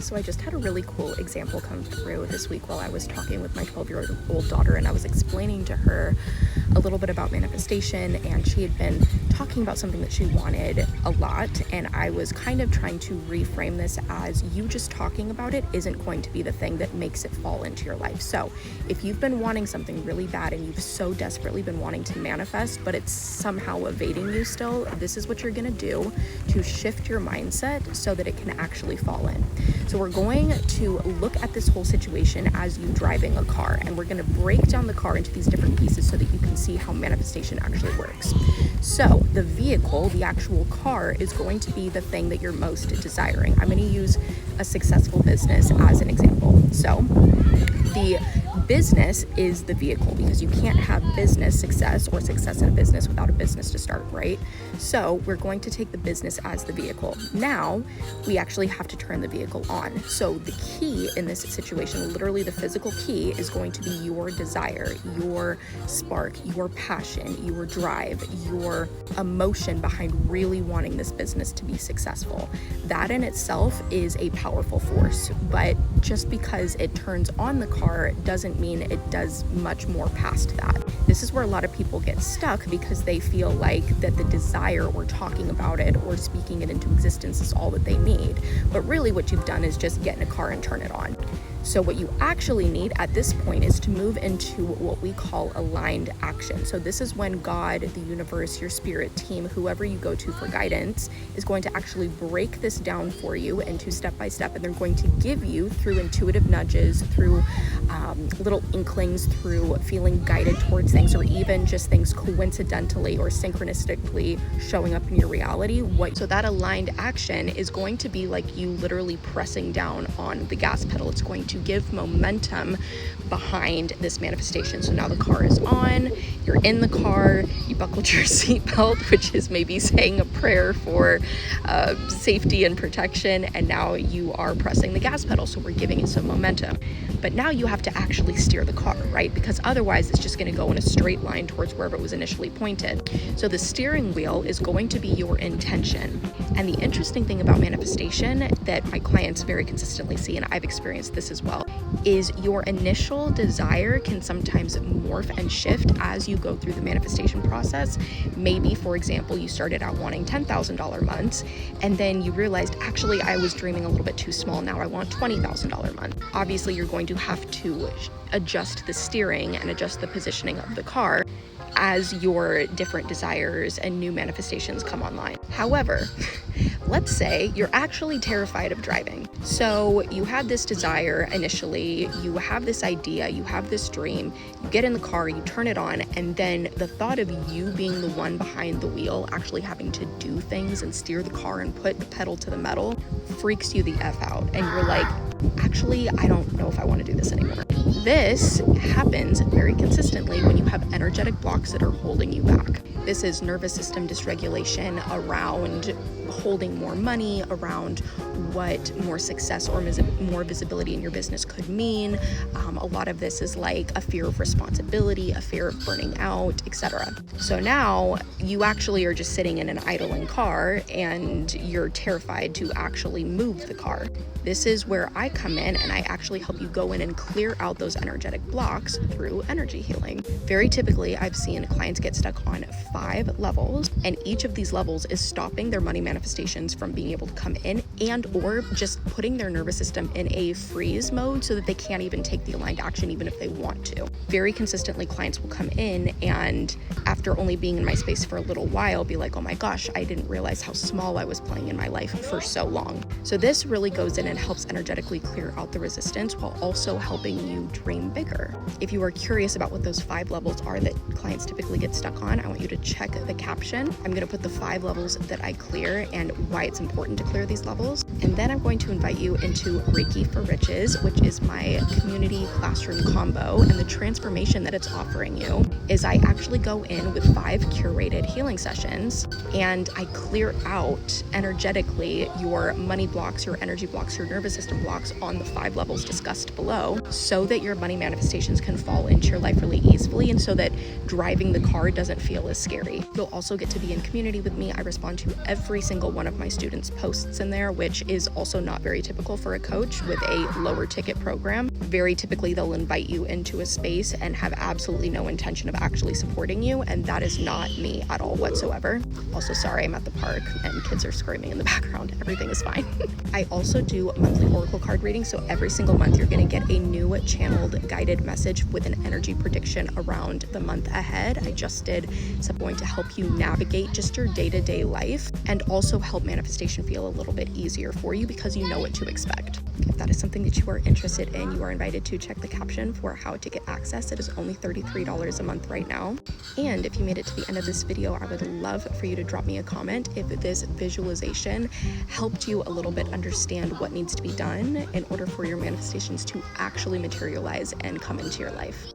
So I just had a really cool example come through this week while I was talking with my 12-year-old daughter, and I was explaining to her a little bit about manifestation, and she had been talking about something that she wanted a lot, and I was kind of trying to reframe this as you just talking about it isn't going to be the thing that makes it fall into your life. So if you've been wanting something really bad and you've so desperately been wanting to manifest, but it's somehow evading you still, this is what you're gonna do to shift your mindset so that it can actually fall in. So we're going to look at this whole situation as you driving a car, and we're going to break down the car into these different pieces so that you can see how manifestation actually works. So the vehicle, the actual car, is going to be the thing that you're most desiring. I'm going to use a successful business as an example. So the business is the vehicle, because you can't have business success or success in a business without a business to start, right? So we're going to take the business as the vehicle. Now we actually have to turn the vehicle on. So the key in this situation, literally the physical key, is going to be your desire, your spark, your passion, your drive, your emotion behind really wanting this business to be successful. That in itself is a powerful force, but just because it turns on the car doesn't mean it does much more past that. This is where a lot of people get stuck, because they feel like that the desire or talking about it or speaking it into existence is all that they need. But really what you've done is just get in a car and turn it on. So what you actually need at this point is to move into what we call aligned action. So this is when God, the universe, your spirit team, whoever you go to for guidance, is going to actually break this down for you into step by step, and they're going to give you, through intuitive nudges, through little inklings, through feeling guided towards things, or even just things coincidentally or synchronistically showing up in your reality. So that aligned action is going to be like you literally pressing down on the gas pedal. It's going to give momentum behind this manifestation. So now the car is on, you're in the car, you buckled your seatbelt, which is maybe saying a prayer for safety and protection, and now you are pressing the gas pedal. So we're giving it some momentum. But now you have to actually steer the car, right? Because otherwise it's just going to go in a straight line towards wherever it was initially pointed. So the steering wheel is going to be your intention. And the interesting thing about manifestation that my clients very consistently see, and I've experienced this as well, is your initial desire can sometimes morph and shift as you go through the manifestation process. Maybe, for example, you started out wanting $10,000 months, and then you realized, actually, I was dreaming a little bit too small. Now I want $20,000 a month. Obviously, you're going to have to adjust the steering and adjust the positioning of the car as your different desires and new manifestations come online. However, let's say you're actually terrified of driving. So you had this desire initially, you have this idea, you have this dream, you get in the car, you turn it on, and then the thought of you being the one behind the wheel, actually having to do things and steer the car and put the pedal to the metal, freaks you the F out. And you're like, actually, I don't know if I want to do this anymore. This happens very consistently when you have energetic blocks that are holding you back. This is nervous system dysregulation around holding more money, around what more success or more visibility in your business could mean. A lot of this is like a fear of responsibility, a fear of burning out, etc. So now you actually are just sitting in an idling car and you're terrified to actually move the car. This is where I come in and I actually help you go in and clear out those energetic blocks through energy healing. Very typically, I've seen clients get stuck on 5 levels, and each of these levels is stopping their money manifestations from being able to come in, and or just putting their nervous system in a freeze mode so that they can't even take the aligned action even if they want to. Very consistently, clients will come in and after only being in my space for a little while be like, oh my gosh, I didn't realize how small I was playing in my life for so long. So this really goes in and helps energetically clear out the resistance while also helping you dream bigger. If you are curious about what those 5 levels are that clients typically get stuck on, I want you to check the caption. I'm going to put the 5 levels that I clear and why it's important to clear these levels. And then I'm going to invite you into Reiki for Riches, which is my community classroom combo. And the transformation that it's offering you is I actually go in with 5 curated healing sessions and I clear out energetically your money blocks, your energy blocks, your nervous system blocks, works on the 5 levels discussed below so that your money manifestations can fall into your life really easily, and so that driving the car doesn't feel as scary. You'll also get to be in community with me. I respond to every single one of my students' posts in there, which is also not very typical for a coach with a lower ticket program. Very typically, they'll invite you into a space and have absolutely no intention of actually supporting you, and that is not me at all whatsoever. Also, sorry, I'm at the park and kids are screaming in the background. Everything is fine. I also do monthly oracle card readings, so every single month you're going to get a new channeled guided message with an energy prediction around the month ahead. I just did something going to help you navigate just your day-to-day life and also help manifestation feel a little bit easier for you because you know what to expect. If that is something that you are interested in, you are invited to check the caption for how to get access. It is only $33 a month right now. And if you made it to the end of this video, I would love for you to drop me a comment if this visualization helped you a little bit understand what needs to be done in order for your manifestations to actually materialize and come into your life.